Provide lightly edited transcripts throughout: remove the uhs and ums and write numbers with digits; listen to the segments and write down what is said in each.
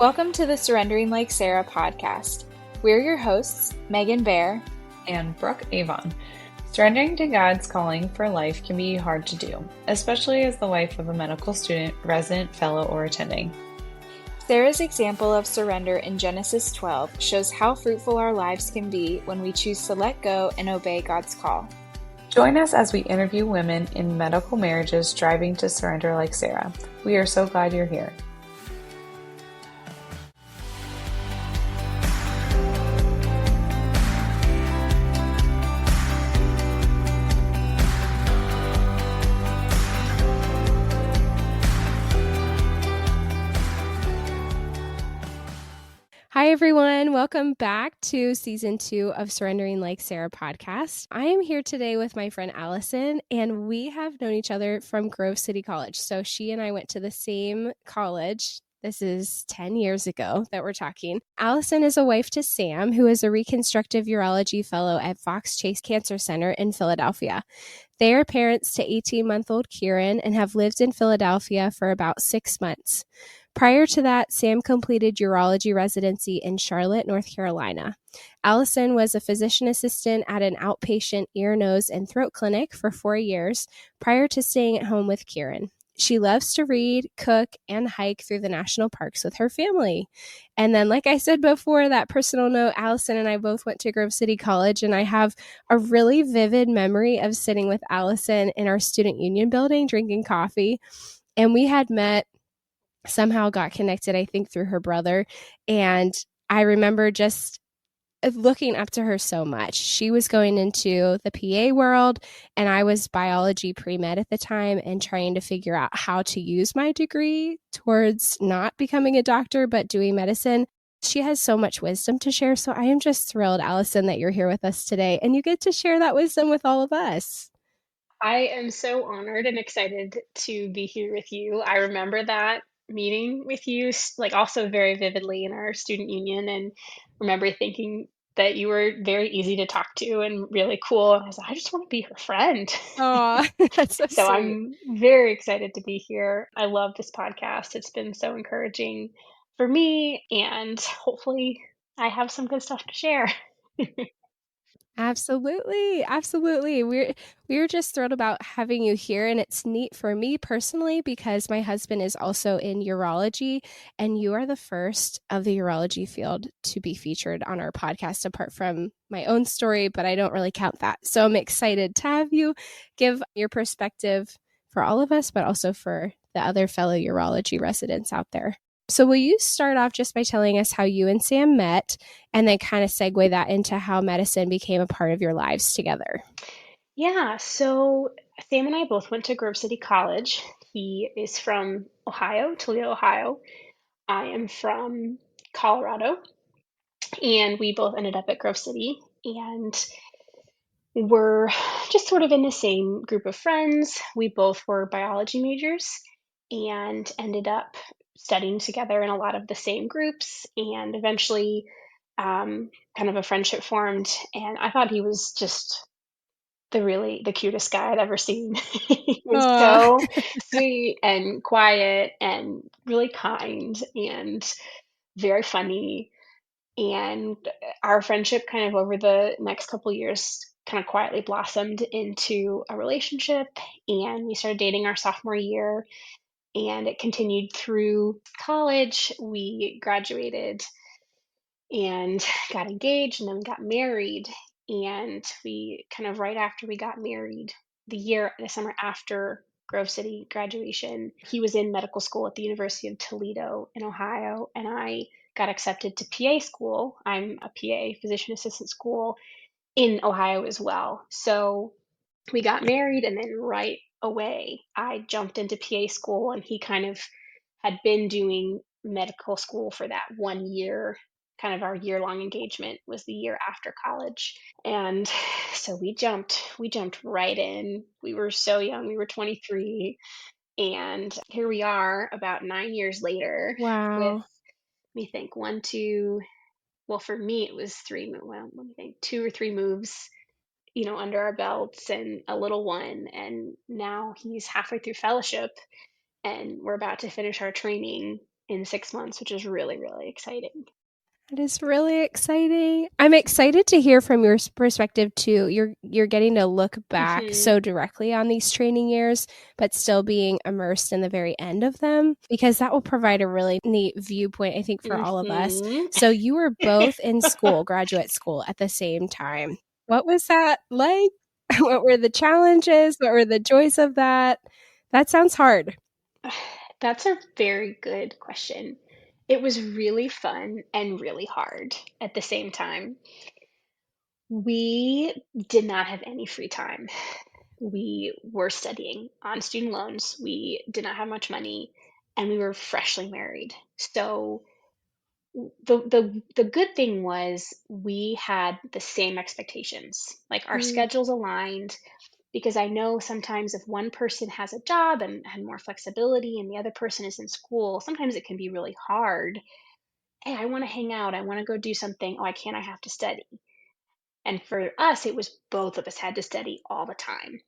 Welcome to the Surrendering Like Sarah podcast. We're your hosts, Megan Baer and Brooke Avon. Surrendering to God's calling for life can be hard to do, especially as the wife of a medical student, resident, fellow, or attending. Sarah's example of surrender in Genesis 12 shows how fruitful our lives can be when we choose to let go and obey God's call. Join us as we interview women in medical marriages striving to surrender like Sarah. We are so glad you're here. Hi, everyone. Welcome back to season 2 of Surrendering Like Sarah podcast. I am here today with my friend Allison, and we have known each other from Grove City College. So she and I went to the same college. This is 10 years ago that we're talking. Allison is a wife to Sam, who is a reconstructive urology fellow at Fox Chase Cancer Center in Philadelphia. They are parents to 18-month-old Kieran and have lived in Philadelphia for about 6 months. Prior to that, Sam completed urology residency in Charlotte, North Carolina. Allison was a physician assistant at an outpatient ear, nose, and throat clinic for 4 years prior to staying at home with Kieran. She loves to read, cook, and hike through the national parks with her family. And then, like I said before, that personal note, Allison and I both went to Grove City College, and I have a really vivid memory of sitting with Allison in our student union building, drinking coffee. And we had met, somehow got connected, I think, through her brother. And I remember just looking up to her so much. She was going into the PA world, and I was biology pre-med at the time and trying to figure out how to use my degree towards not becoming a doctor, but doing medicine. She has so much wisdom to share. So I am just thrilled, Allison, that you're here with us today, and you get to share that wisdom with all of us. I am so honored and excited to be here with you. I remember that meeting with you, like also very vividly in our student union, and remember thinking that you were very easy to talk to and really cool. I was like, I just want to be her friend. Oh, that's so So sweet. I'm very excited to be here. I love this podcast. It's been so encouraging for me, and hopefully I have some good stuff to share. Absolutely. Absolutely. We're just thrilled about having you here, and it's neat for me personally because my husband is also in urology, and you are the first of the urology field to be featured on our podcast apart from my own story, but I don't really count that. So I'm excited to have you give your perspective for all of us, but also for the other fellow urology residents out there. So will you start off just by telling us how you and Sam met, and then kind of segue that into how medicine became a part of your lives together? Yeah, so Sam and I both went to Grove City College. He is from Ohio, Toledo, Ohio. I am from Colorado, and we both ended up at Grove City, and we're just sort of in the same group of friends. We both were biology majors and ended up studying together in a lot of the same groups, and eventually kind of a friendship formed. And I thought he was just the cutest guy I'd ever seen. He was Aw. so sweet and quiet and really kind and very funny. And our friendship kind of over the next couple years kind of quietly blossomed into a relationship, and we started dating our sophomore year, and it continued through college. We graduated and got engaged, and then we got married. And we kind of right after we got married, the summer after Grove City graduation, he was in medical school at the University of Toledo in Ohio, and I got accepted to PA school. I'm a PA, physician assistant school, in Ohio as well. So we got married, and then right away I jumped into PA school, and he kind of had been doing medical school for that 1 year. Kind of our year-long engagement was the year after college. And so we jumped right in. We were so young. We were 23, and here we are about 9 years later with, Wow. let me think, one, two, well, for me it was three, well, let me think, 2 or 3 moves, under our belts and a little one. And now he's halfway through fellowship, and we're about to finish our training in 6 months, which is really, really exciting. It is really exciting. I'm excited to hear from your perspective too. You're getting to look back so directly on these training years, but still being immersed in the very end of them, because that will provide a really neat viewpoint, I think, for all of us. So you were both in school, graduate school, at the same time. What was that like? What were the challenges? What were the joys of that? That sounds hard. That's a very good question. It was really fun and really hard at the same time. We did not have any free time. We were studying on student loans. We did not have much money, and we were freshly married. So the good thing was we had the same expectations. Like our schedules aligned, because I know sometimes if one person has a job and had more flexibility and the other person is in school, sometimes it can be really hard. Hey, I want to hang out. I want to go do something. Oh, I can't. I have to study. And for us, it was both of us had to study all the time.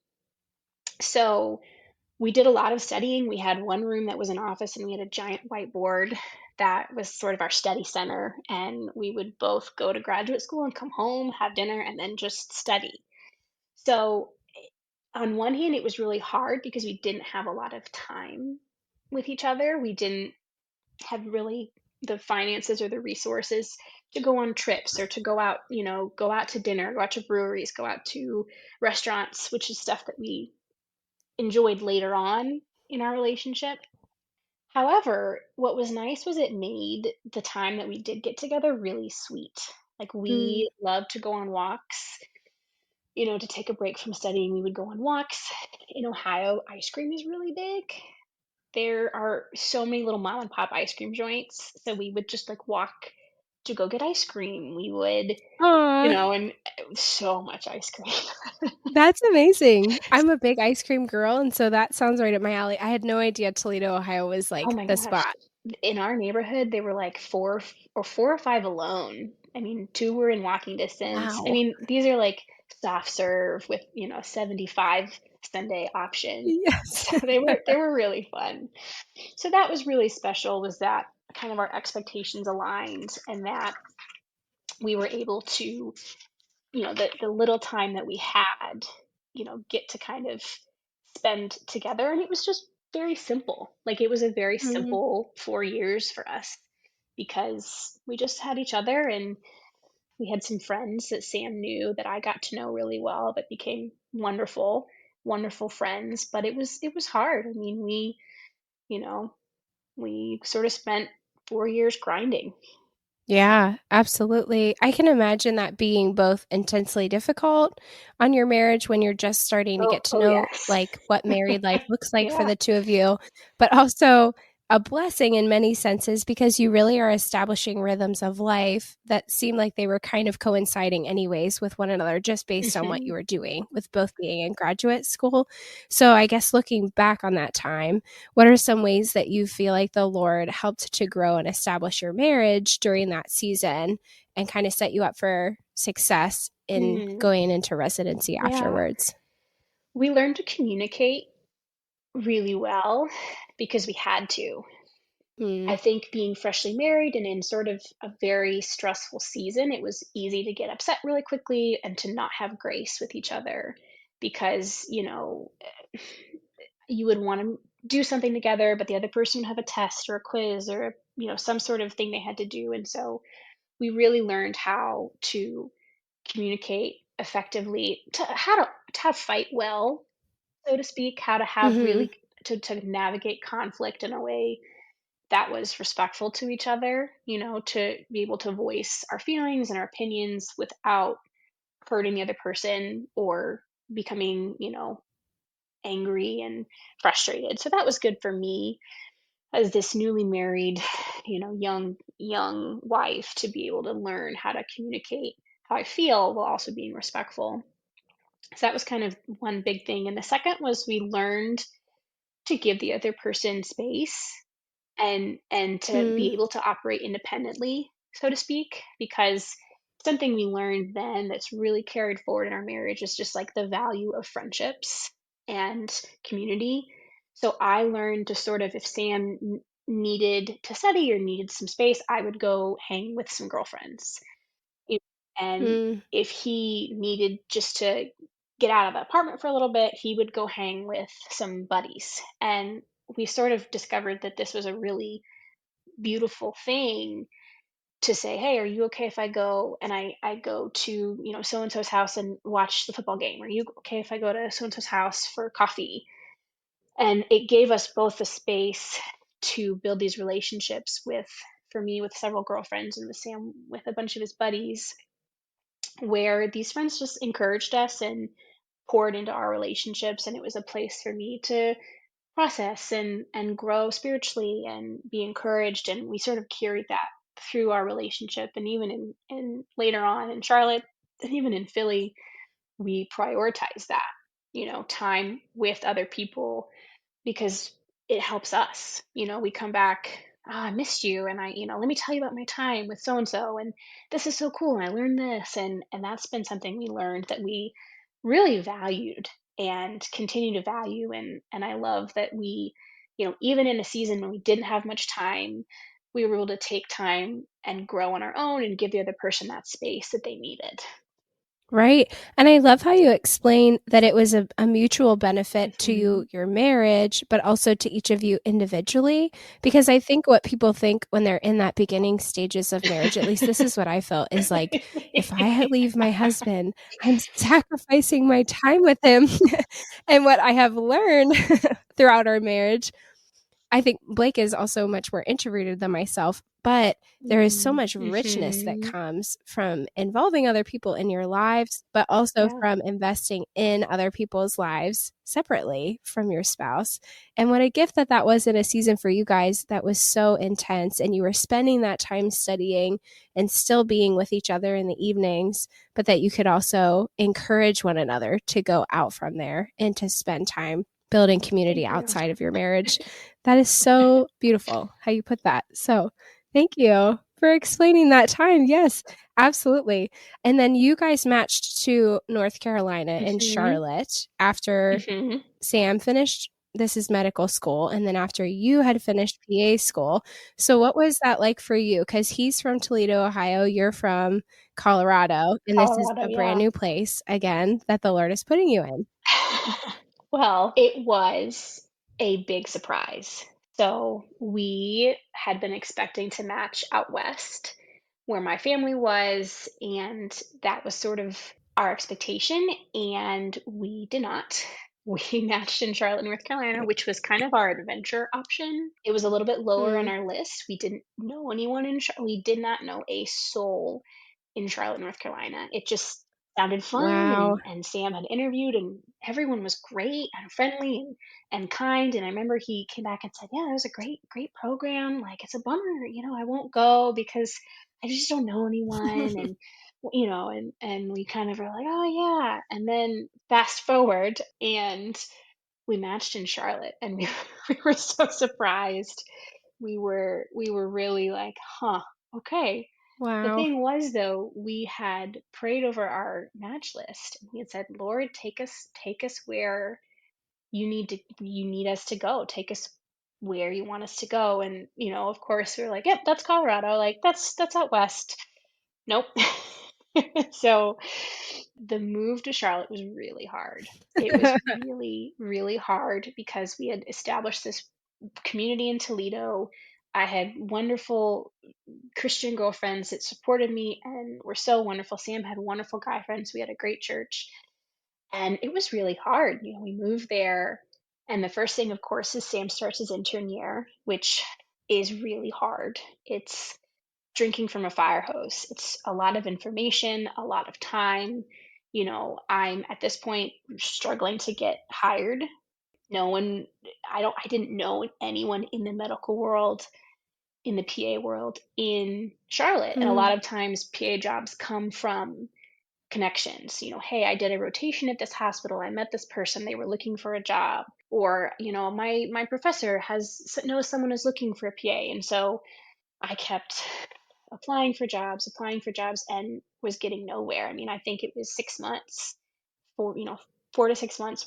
So we did a lot of studying. We had one room that was an office, and we had a giant whiteboard that was sort of our study center. And we would both go to graduate school and come home, have dinner, and then just study. So on one hand, it was really hard because we didn't have a lot of time with each other. We didn't have really the finances or the resources to go on trips or to go out, go out to dinner, go out to breweries, go out to restaurants, which is stuff that we enjoyed later on in our relationship. However, what was nice was it made the time that we did get together really sweet. Like we loved to go on walks, to take a break from studying. We would go on walks. In Ohio, ice cream is really big. There are so many little mom and pop ice cream joints. So we would just like walk to go get ice cream. We would, Aw. and so much ice cream. That's amazing. I'm a big ice cream girl, and so that sounds right up my alley. I had no idea Toledo, Ohio was Oh like my the gosh. spot. In our neighborhood, they were like four or five alone. I mean, two were in walking distance. I Wow. mean, these are like soft serve with, 75 sundae option. Yes. So they were really fun. So that was really special, was that kind of our expectations aligned, and that we were able to, the little time that we had, get to kind of spend together. And it was just very simple. Like it was a very Mhm. simple 4 years for us because we just had each other, and we had some friends that Sam knew that I got to know really well that became wonderful, wonderful friends. But it was hard. I mean, you know, we sort of spent 4 years grinding. Yeah, absolutely. I can imagine that being both intensely difficult on your marriage when you're just starting to Oh, get to oh know yes. like what married life looks like for Yeah. the two of you, but also a blessing in many senses because you really are establishing rhythms of life that seem like they were kind of coinciding anyways with one another just based on what Hmm. you were doing with both being in graduate school. So I guess looking back on that time, what are some ways that you feel like the Lord helped to grow and establish your marriage during that season and kind of set you up for success in Mm, going into residency yeah. afterwards? We learned to communicate really well because we had to. I Mm, think being freshly married and in sort of a very stressful season, it was easy to get upset really quickly and to not have grace with each other because, you would want to do something together, but the other person would have a test or a quiz or, some sort of thing they had to do. And so we really learned how to communicate effectively, to fight well, so to speak, how to have mhm. really to navigate conflict in a way that was respectful to each other, to be able to voice our feelings and our opinions without hurting the other person or becoming, angry and frustrated. So that was good for me as this newly married, young wife, to be able to learn how to communicate how I feel while also being respectful. So that was kind of one big thing. And the second was we learned to give the other person space and to Mm, be able to operate independently, so to speak, because something we learned then that's really carried forward in our marriage is just like the value of friendships and community. So I learned to sort of, if Sam needed to study or needed some space, I would go hang with some girlfriends. You And Mm, if he needed just to get out of the apartment for a little bit, he would go hang with some buddies. And we sort of discovered that this was a really beautiful thing to say, "Hey, are you okay if I go and I go to, so and so's house and watch the football game? Are you okay if I go to so and so's house for coffee?" And it gave us both the space to build these relationships for me, with several girlfriends, and with Sam, with a bunch of his buddies, where these friends just encouraged us and poured into our relationships. And it was a place for me to process and grow spiritually and be encouraged. And we sort of carried that through our relationship. And even in later on in Charlotte, and even in Philly, we prioritize that, time with other people, because it helps us. We come back, "Oh, I missed you, and let me tell you about my time with so and so, and this is so cool, and I learned this," and that's been something we learned that we really valued and continue to value. And I love that we, even in a season when we didn't have much time, we were able to take time and grow on our own and give the other person that space that they needed. right. And I love how you explain that it was a mutual benefit to Hmm. your marriage, but also to each of you individually. Because I think what people think when they're in that beginning stages of marriage, at least this is what I felt, is like, if I leave my husband, I'm sacrificing my time with him. And what I have learned throughout our marriage, I think Blake is also much more introverted than myself, but there is so much richness that Hmm. comes from involving other people in your lives, but also Yeah. from investing in other people's lives separately from your spouse. And what a gift that that was in a season for you guys that was so intense. And you were spending that time studying and still being with each other in the evenings, but that you could also encourage one another to go out from there and to spend time building community Thank you. outside of your marriage. That is so beautiful how you put that. So, thank you for explaining that time. Yes, absolutely. And then you guys matched to North Carolina and Hmm. Charlotte after Hmm. Sam finished this is medical school and then after you had finished PA school. So what was that like for you? Cuz he's from Toledo, Ohio, you're from Colorado, and this is Colorado, a brand yeah. new place again that the Lord is putting you in. Well, it was a big surprise. So we had been expecting to match out west where my family was, and that was sort of our expectation, and we did not. We matched in Charlotte, North Carolina, which was kind of our adventure option. It was a little bit lower on Mm, our list. We didn't know anyone we did not know a soul in Charlotte, North Carolina. It just sounded fun, wow. and Sam had interviewed, and everyone was great and friendly and kind. And I remember he came back and said, "Yeah, it was a great program. Like, it's a bummer, I won't go because I just don't know anyone." And and we kind of were like, "Oh yeah." And then fast forward, and we matched in Charlotte, and we we were so surprised. We were really like, "Huh, okay." The Wow. thing was, though, we had prayed over our match list. We had said, "Lord, take us where you need us to go. Take us where you want us to go." And, of course, we were like, "Yep, that's Colorado. Like, that's out west." Nope. So the move to Charlotte was really hard. It was really, really hard because we had established this community in Toledo. I had wonderful Christian girlfriends that supported me and were so wonderful. Sam had wonderful guy friends. We had a great church. And it was really hard. We moved there. And the first thing, of course, is Sam starts his intern year, which is really hard. It's drinking from a fire hose. It's a lot of information, a lot of time. I'm at this point struggling to get hired. No one, I didn't know anyone in the medical world, in the PA world in Charlotte. And a Mm, lot of times PA jobs come from connections. Hey, I did a rotation at this hospital. I met this person. They were looking for a job. Or, my professor knows someone who's looking for a PA. And so I kept applying for jobs, and was getting nowhere. I mean, I think it was 6 months, 4 to 6 months,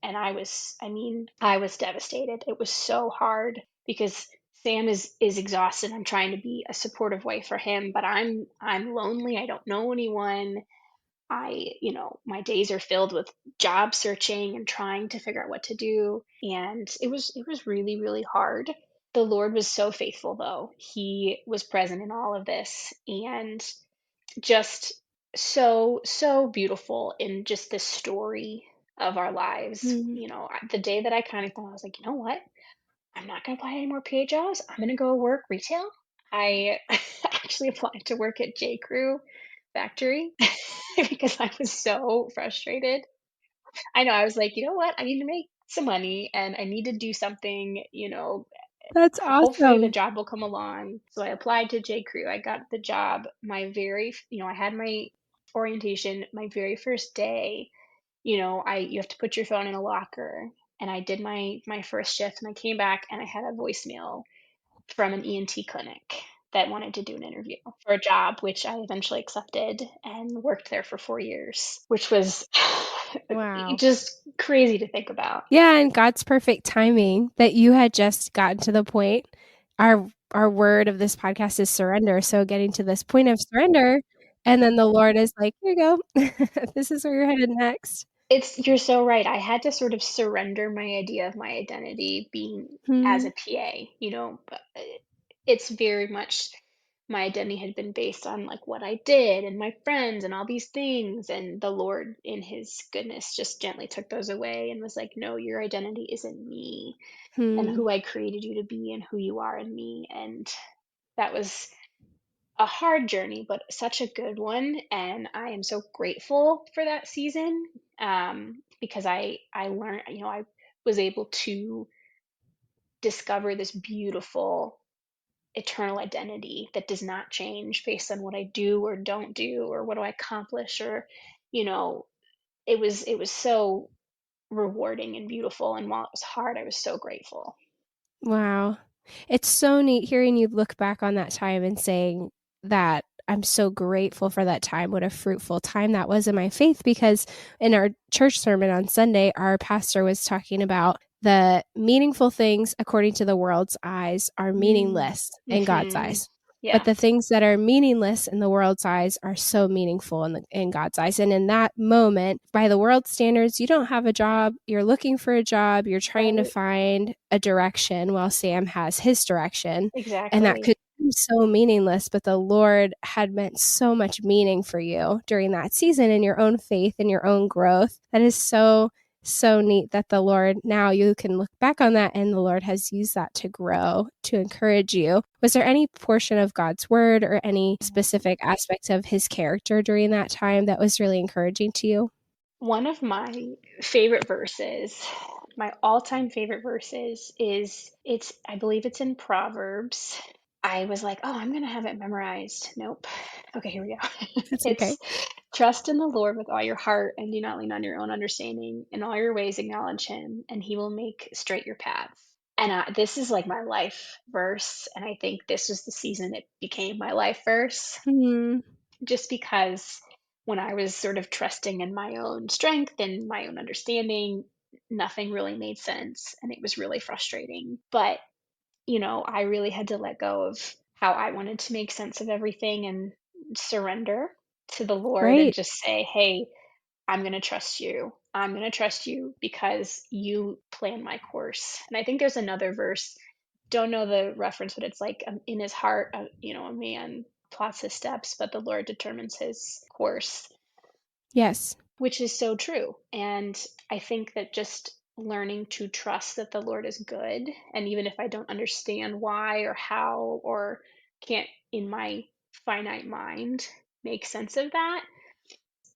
and I was devastated. It was so hard because Sam is exhausted. I'm trying to be a supportive wife for him, but I'm lonely. I don't know anyone. My days are filled with job searching and trying to figure out what to do. And it was really, really hard. The Lord was so faithful though. He was present in all of this and just so beautiful in just the story of our lives. Mm. The day that I kind of thought, I was like, you know what? I'm not going to apply any more PA jobs. I'm going to go work retail. I actually applied to work at J. Crew factory because I was so frustrated. I know. I was like, you know what? I need to make some money and I need to do something, That's hopefully the awesome. job will come along. So I applied to J. Crew. I got the job. I had my orientation my very first day. You have to put your phone in a locker. And I did my first shift and I came back and I had a voicemail from an ENT clinic that wanted to do an interview for a job, which I eventually accepted and worked there for 4 years, which was Wow. just crazy to think about. Yeah, and God's perfect timing that you had just gotten to the point. Our word of this podcast is surrender. So getting to this point of surrender, and then the Lord is like, here you go. This is where you're headed next. You're so right. I had to sort of surrender my idea of my identity being as Hmm. a PA, but it's very much my identity had been based on like what I did and my friends and all these things. And the Lord, in his goodness, just gently took those away and was like, no, your identity is in me and Hmm. who I created you to be and who you are in me. And that was a hard journey, but such a good one. And I am so grateful for that season because I learned, I was able to discover this beautiful eternal identity that does not change based on what I do or don't do or what do I accomplish or, you know, it was so rewarding and beautiful. And while it was hard, I was so grateful. Wow. It's so neat hearing you look back on that time and saying that I'm so grateful for that time. What a fruitful time that was in my faith, because in our church sermon on Sunday, our pastor was talking about the meaningful things according to the world's eyes are meaningless in God's Mm-hmm. eyes. But Yeah, the things that are meaningless in the world's eyes are so meaningful in God's eyes. And in that moment, by the world's standards, you don't have a job, you're looking for a job, you're trying to right. find a direction while Sam has his direction. And that Exactly. could seem so meaningless, but the Lord had meant so much meaning for you during that season in your own faith and your own growth. That is so neat that the Lord, now you can look back on that and the Lord has used that to grow, to encourage you. Was there any portion of God's word or any specific aspect of his character during that time that was really encouraging to you? One of my favorite verses, my all-time favorite verses I believe it's in Proverbs. I was like, "Oh, I'm gonna have it memorized." Nope. Okay, here we go. That's okay. It's trust in the Lord with all your heart and do not lean on your own understanding. In all your ways acknowledge him and he will make straight your paths. And this is like my life verse, and I think this was the season it became my life verse Hmm. just because when I was sort of trusting in my own strength and my own understanding, nothing really made sense and it was really frustrating. But, I really had to let go of how I wanted to make sense of everything and surrender to the Lord and Right. just say, hey, I'm going to trust you. I'm going to trust you because you plan my course. And I think there's another verse, don't know the reference, but it's like in his heart, a man plots his steps, but the Lord determines his course, Yes. which is so true. And I think that just learning to trust that the Lord is good, and even if I don't understand why or how or can't in my finite mind make sense of that,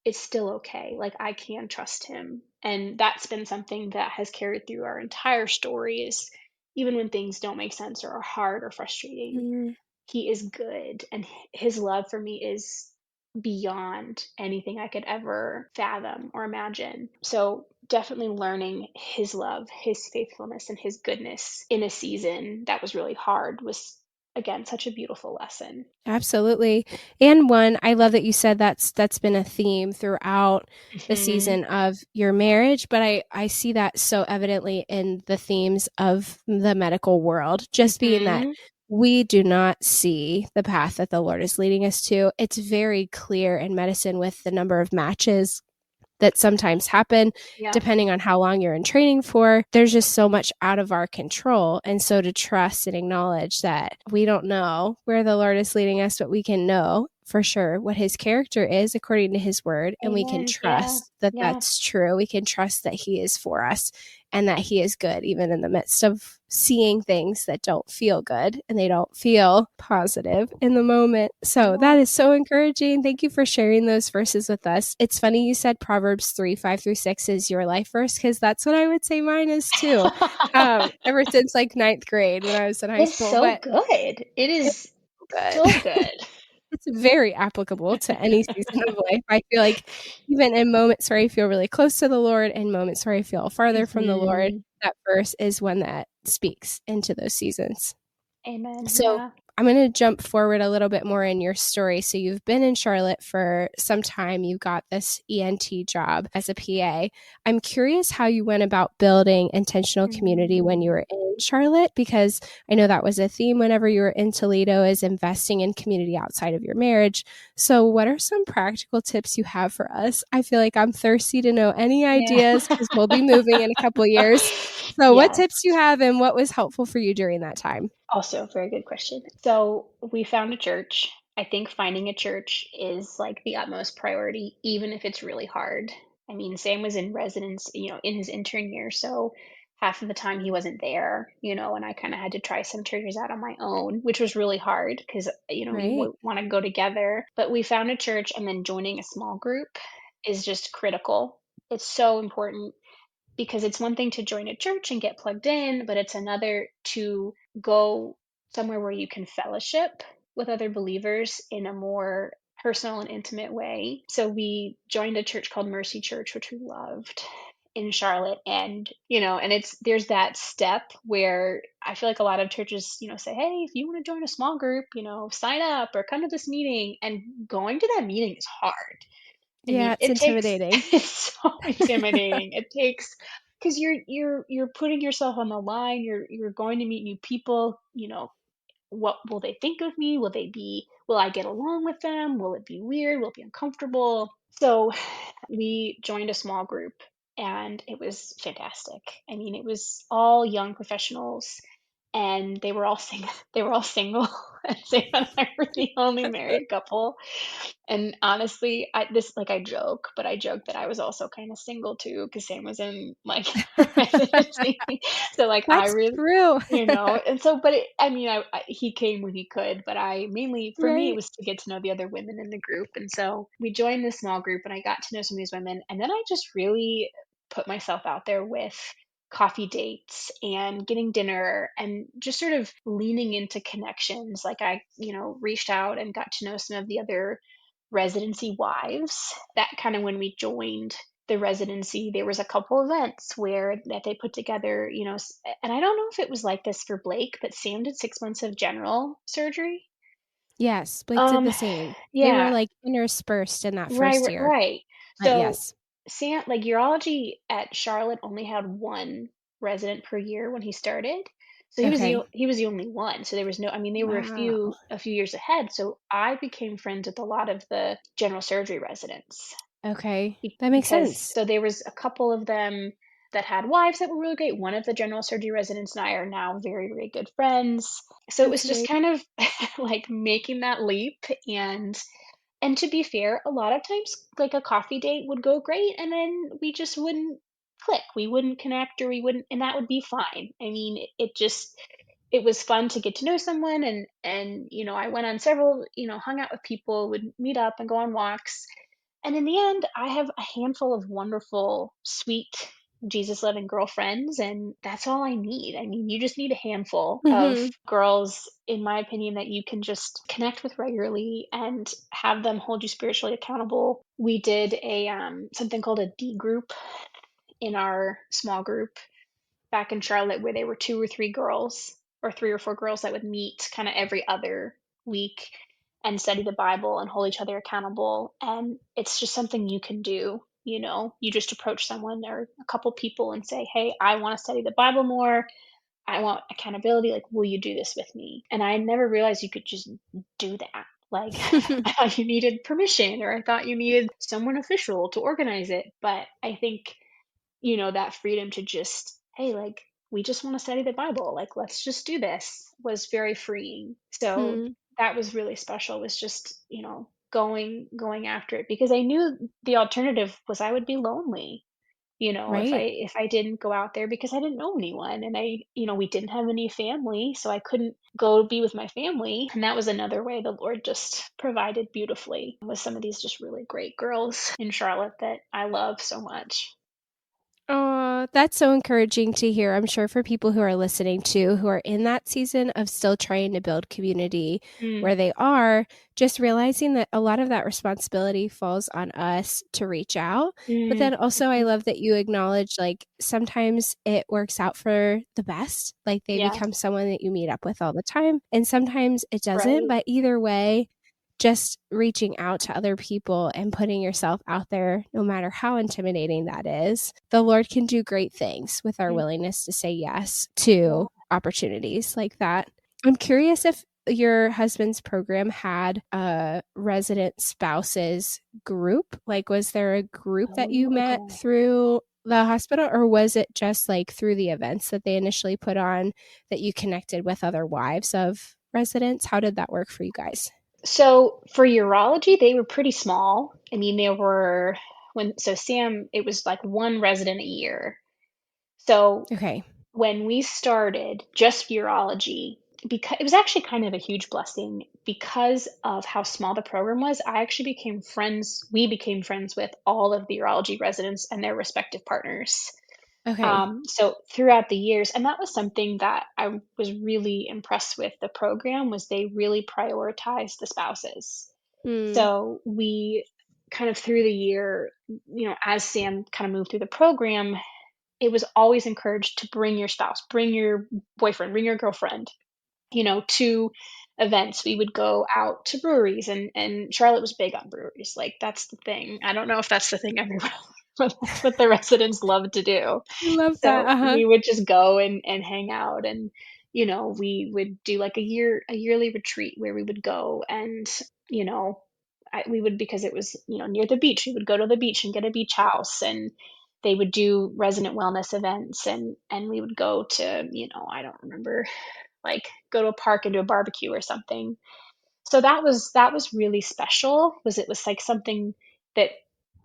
it's still okay. Like I can trust him. And that's been something that has carried through our entire stories. Even when things don't make sense or are hard or frustrating, Mm. he is good and his love for me is beyond anything I could ever fathom or imagine. So definitely learning his love, his faithfulness and his goodness in a season that was really hard was again, such a beautiful lesson. Absolutely. And one, I love that you said that's been a theme throughout the Mm-hmm. season of your marriage, but I see that so evidently in the themes of the medical world, just being that Mm-hmm. we do not see the path that the Lord is leading us to. It's very clear in medicine with the number of matches that sometimes happen Yeah. depending on how long you're in training for. There's just so much out of our control. And so to trust and acknowledge that we don't know where the Lord is leading us, but we can know for sure what his character is according to his word. And we can Amen. Yeah. trust that Yeah. that's true. We can trust that he is for us and that he is good, even in the midst of seeing things that don't feel good and they don't feel positive in the moment. So Yeah. that is so encouraging. Thank you for sharing those verses with us. It's funny you said Proverbs 3:5-6 is your life verse, because that's what I would say mine is too. Ever since like ninth grade when I was in high It's school, so but good. It it's is good. so good. It's very applicable to any season of life. I feel like even in moments where I feel really close to the Lord and moments where I feel farther from the Lord, Hmm. that verse is one that speaks into those seasons. Amen. So Yeah. I'm going to jump forward a little bit more in your story. So you've been in Charlotte for some time. You got this ENT job as a PA. I'm curious how you went about building intentional community when you Mm. were in Charlotte, because I know that was a theme whenever you were in Toledo, is investing in community outside of your marriage. So what are some practical tips you have for us? I feel like I'm thirsty to know any Yeah. ideas because we'll be moving in a couple years. So what Yes. tips you have and what was helpful for you during that time? Also, very good question. So we found a church. I think finding a church is like the utmost priority, even if it's really hard. I mean, Sam was in residence, in his intern year, so half of the time he wasn't there, and I kind of had to try some churches out on my own, which was really hard because, we Right. want to go together. But we found a church, and then joining a small group is just critical. It's so important because it's one thing to join a church and get plugged in, but it's another to go somewhere where you can fellowship with other believers in a more personal and intimate way. So we joined a church called Mercy Church, which we loved in Charlotte. And, and there's that step where I feel like a lot of churches, say, hey, if you want to join a small group, sign up or come to this meeting. And going to that meeting is hard. I Yeah, mean, it's it takes intimidating. it's so intimidating. It takes because you're putting yourself on the line. You're going to meet new people. What will they think of me? Will I get along with them? Will it be weird? Will it be uncomfortable? So we joined a small group and it was fantastic. I mean, it was all young professionals and they were all single. They were all single. And Sam and I were the only married couple. And honestly, I joke, but I joke that I was also kind of single too because Sam was in like residency. So like I That's really, true. and so, but I mean, he came when he could, but I mainly for me it Right. was to get to know the other women in the group, and so we joined this small group, and I got to know some of these women, and then I just really put myself out there with coffee dates and getting dinner and just sort of leaning into connections. Like I, reached out and got to know some of the other residency wives. That kind of when we joined the residency, there was a couple events where that they put together, and I don't know if it was like this for Blake, but Sam did 6 months of general surgery. Yes, Blake did Um, the same. They were, yeah, like, interspersed in that right, first year, right. but So yes. Sam, like urology at Charlotte only had one resident per year when he started. So Okay. he was the only one. So there was no, I mean, they were Wow. a few years ahead. So I became friends with a lot of the general surgery residents. Okay. That makes Because sense. so there was a couple of them that had wives that were really great. One of the general surgery residents and I are now very, very good friends. So it was That's just great. kind of like making that leap and to be fair, a lot of times like a coffee date would go great and then we just wouldn't click. We wouldn't connect or we wouldn't and that would be fine. I mean, it just it was fun to get to know someone and I went on several, hung out with people, would meet up and go on walks and in the end, I have a handful of wonderful, sweet, Jesus loving girlfriends, and that's all I need. I mean, you just need a handful of Mhm. girls, in my opinion, that you can just connect with regularly and have them hold you spiritually accountable. We did a something called a D group in our small group back in Charlotte where there were two or three girls or 3 or 4 girls that would meet kind of every other week and study the Bible and hold each other accountable. And it's just something you can do. You just approach someone or a couple people and say, "Hey, I want to study the Bible more. I want accountability. Like, will you do this with me?" And I never realized you could just do that. Like, I thought you needed permission, or I thought you needed someone official to organize it. But I think, that freedom to just, hey, like, we just want to study the Bible. Like, let's just do this was very freeing. So Hmm. that was really special, was just, going after it, because I knew the alternative was I would be lonely, if I Right. if I didn't go out there, because I didn't know anyone, and we didn't have any family, so I couldn't go be with my family. And that was another way the Lord just provided beautifully, with some of these just really great girls in Charlotte that I love so much. Oh, that's so encouraging to hear. I'm sure for people who are listening too, who are in that season of still trying to build community Mm, where they are, just realizing that a lot of that responsibility falls on us to reach out. But mm, then also, I mhm. love that you acknowledge like sometimes it works out for the best, like they Yes, become someone that you meet up with all the time, and sometimes it doesn't. right. But either way, just reaching out to other people and putting yourself out there, no matter how intimidating that is, the Lord can do great things with our Mm, willingness to say yes yeah. to opportunities like that. I'm curious if your husband's program had a resident spouses group. Like, was there a group that you Oh, met okay. through the hospital, or was it just like through the events that they initially put on that you connected with other wives of residents? How did that work for you guys? So for urology, they were pretty small. I mean, they were so Sam, it was like one resident a year. So Okay. when we started just urology, because it was actually kind of a huge blessing, because of how small the program was. We became friends with all of the urology residents and their respective partners. Okay. So throughout the years, and that was something that I was really impressed with the program, was they really prioritized the spouses. Mm. So we kind of through the year, as Sam kind of moved through the program, it was always encouraged to bring your spouse, bring your boyfriend, bring your girlfriend, to events. We would go out to breweries, and Charlotte was big on breweries. Like, that's the thing. I don't know if that's the thing everywhere, but that's what the residents love to do. I love that. So Uh-huh. we would just go and hang out, and we would do like a yearly retreat where we would go, and you know we would, because it was near the beach, we would go to the beach and get a beach house, and they would do resident wellness events, and we would go to, I don't remember, like, go to a park and do a barbecue or something. So that was really special. Was It was like something that,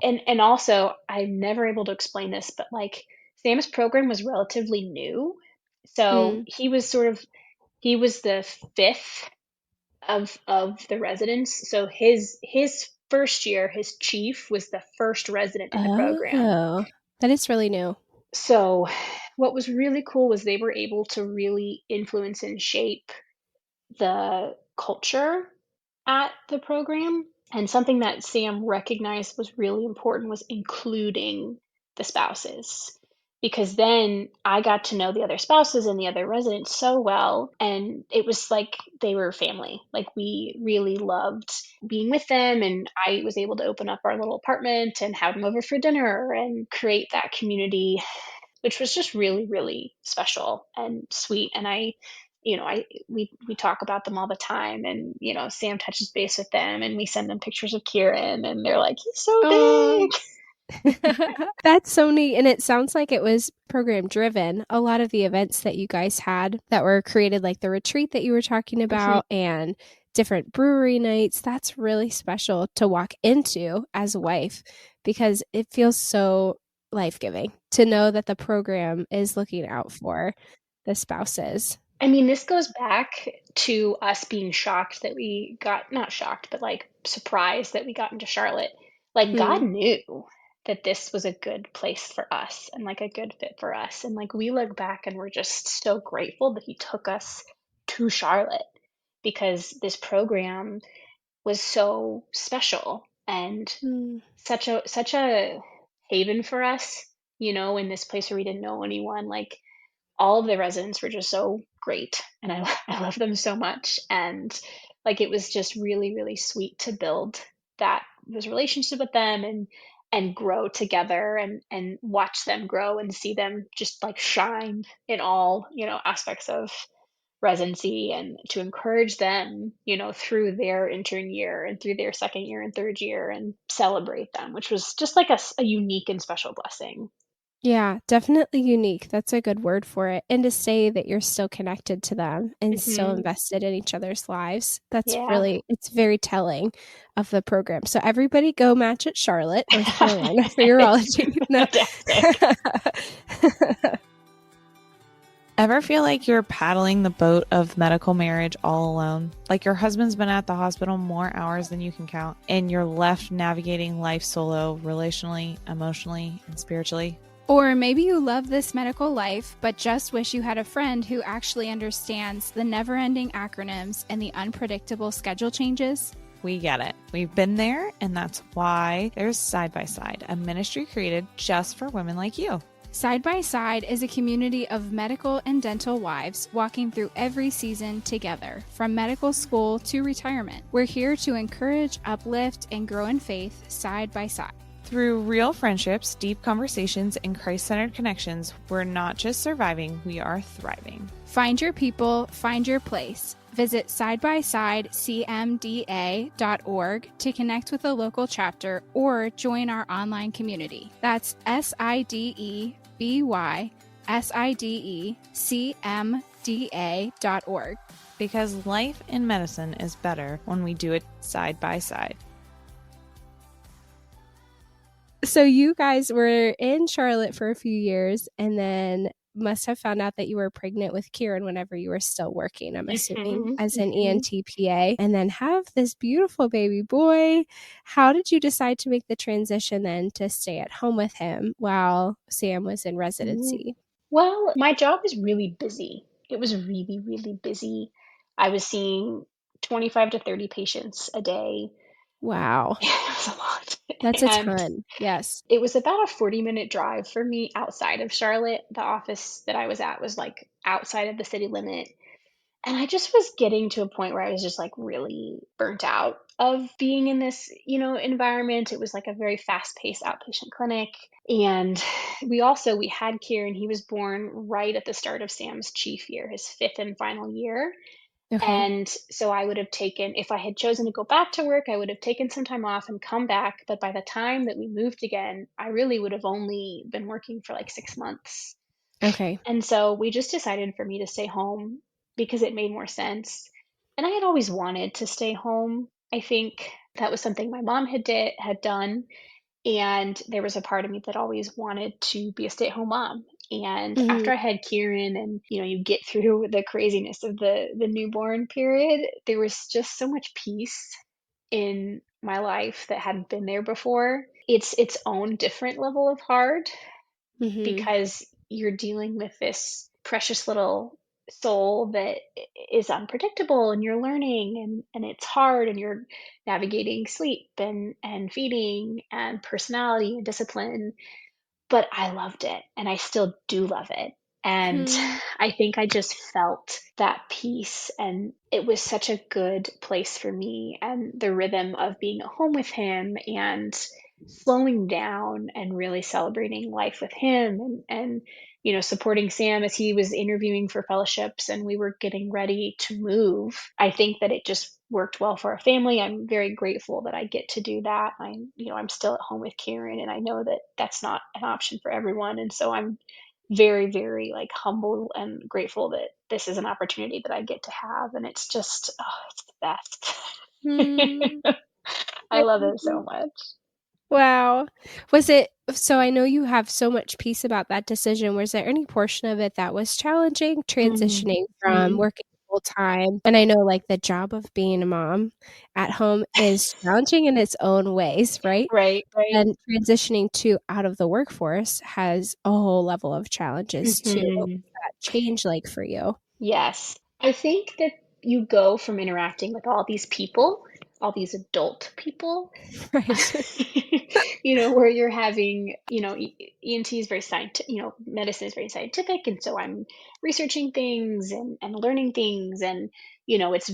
and also I'm never able to explain this, but like, Sam's program was relatively new. So Mm. he was the fifth of the residents. So his first year, his chief was the first resident in the program. Oh, that is really new. So what was really cool was they were able to really influence and shape the culture at the program. And something that Sam recognized was really important was including the spouses. Because then I got to know the other spouses and the other residents so well. And it was like they were family. Like, we really loved being with them. And I was able to open up our little apartment and have them over for dinner and create that community, which was just really, really special and sweet. And we talk about them all the time, and Sam touches base with them, and we send them pictures of Kieran, and they're like, "He's so Oh, big." that's so neat. And it sounds like it was program driven. A lot of the events that you guys had that were created, like the retreat that you were talking Mhm. about and different brewery nights, that's really special to walk into as a wife because it feels so life giving to know that the program is looking out for the spouses. I mean, this goes back to us being shocked that we got, not shocked, but like surprised that we got into Charlotte. Like, God Hmm. knew that this was a good place for us and like a good fit for us. And like, we look back and we're just so grateful that He took us to Charlotte, because this program was so special and Mm. such a haven for us, in this place where we didn't know anyone. Like, all of the residents were just so great, and I love them so much. And like it was just really, really sweet to build that those relationship with them and grow together and watch them grow and see them just like shine in all, aspects of residency, and to encourage them, through their intern year and through their second year and third year, and celebrate them, which was just like a unique and special blessing. Yeah, definitely unique. That's a good word for it. And to say that you're still connected to them and still Hmm. invested in each other's lives, Yeah. it's very telling of the program. So everybody go match at Charlotte, North Carolina for urology. No. Fantastic. Ever feel like you're paddling the boat of medical marriage all alone? Like your husband's been at the hospital more hours than you can count, and you're left navigating life solo, relationally, emotionally, and spiritually? Or maybe you love this medical life, but just wish you had a friend who actually understands the never ending acronyms and the unpredictable schedule changes. We get it. We've been there, and that's why there's Side by Side, a ministry created just for women like you. Side by Side is a community of medical and dental wives walking through every season together, from medical school to retirement. We're here to encourage, uplift, and grow in faith side by side. Through real friendships, deep conversations, and Christ-centered connections, we're not just surviving, we are thriving. Find your people, find your place. Visit sidebysidecmda.org to connect with a local chapter or join our online community. That's sidebysidecmda.org. Because life in medicine is better when we do it side by side. So you guys were in Charlotte for a few years and then must have found out that you were pregnant with Kieran whenever you were still working, I'm assuming, as an ENTPA, and then have this beautiful baby boy. How did you decide to make the transition then to stay at home with him while Sam was in residency? Well, my job is really busy. It was really, really busy. I was seeing 25 to 30 patients a day. Wow. It was a lot. That's a And ton. Yes. it was about a 40-minute drive for me outside of Charlotte. The office that I was at was like outside of the city limit. And I just was getting to a point where I was just like really burnt out of being in this, environment. It was like a very fast-paced outpatient clinic. And we had Kieran. He was born right at the start of Sam's chief year, his fifth and final year. Okay. And so I would have taken, if I had chosen to go back to work, I would have taken some time off and come back. But by the time that we moved again, I really would have only been working for like 6 months. Okay. And so we just decided for me to stay home because it made more sense. And I had always wanted to stay home. I think that was something my mom had done, and there was a part of me that always wanted to be a stay-at-home mom. And Mm-hmm. after I had Kieran, and you get through the craziness of the newborn period, there was just so much peace in my life that hadn't been there before. It's its own different level of hard, Mm-hmm. because you're dealing with this precious little soul that is unpredictable, and you're learning, and it's hard, and you're navigating sleep and feeding and personality and discipline. But I loved it, and I still do love it. And Hmm. I think I just felt that peace, and it was such a good place for me, and the rhythm of being at home with him and slowing down and really celebrating life with him, and supporting Sam as he was interviewing for fellowships and we were getting ready to move. I think that it just worked well for our family. I'm very grateful that I get to do that. I'm still at home with Kieran, and I know that that's not an option for everyone. And so I'm very, very like humble and grateful that this is an opportunity that I get to have. And it's just, oh, it's Hmm. the best. I love it so much. Wow. Was it so I know you have so much peace about that decision. Was there any portion of it that was challenging, transitioning from Mhm. working full time? And I know like the job of being a mom at home is challenging in its own ways, right? Right, right. And transitioning to out of the workforce has a whole level of challenges too. Mhm. That change like for you? Yes. I think that you go from interacting with all these people all these adult people, Right. where you're having, ENT is very scientific, medicine is very scientific. And so I'm researching things and learning things. And, there's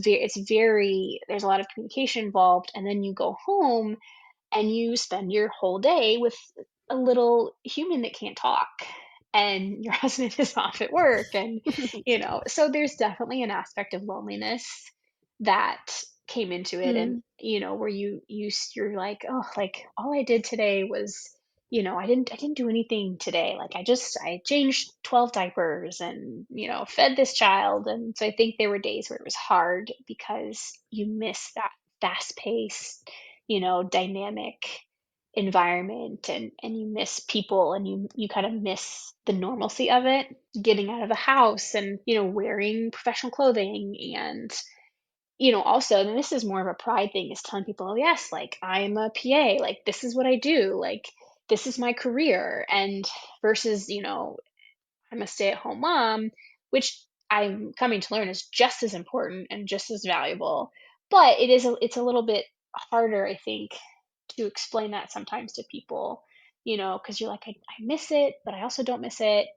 a lot of communication involved. And then you go home and you spend your whole day with a little human that can't talk. And your husband is off at work. And, so there's definitely an aspect of loneliness that came into it. And, Mm, where you're like, oh, like all I did today was, I didn't do anything today. Like I changed 12 diapers and, fed this child. And so I think there were days where it was hard because you miss that fast paced, dynamic environment, and you miss people, and you kind of miss the normalcy of it, getting out of the house and, wearing professional clothing. And, also, and this is more of a pride thing, is telling people, oh yes, like I'm a PA, like this is what I do, like this is my career. And versus, I'm a stay-at-home mom, which I'm coming to learn is just as important and just as valuable. But it's a little bit harder, I think, to explain that sometimes to people, because you're like, I miss it, but I also don't miss it.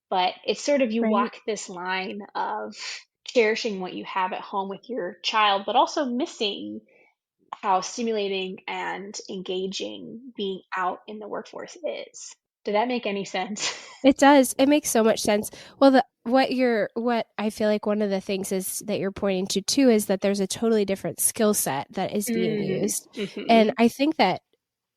But it's sort of, you right. walk this line of cherishing what you have at home with your child, but also missing how stimulating and engaging being out in the workforce is. Did that make any sense? It does. It makes so much sense. Well, what I feel like one of the things is that you're pointing to too is that there's a totally different skill set that is being used. And I think that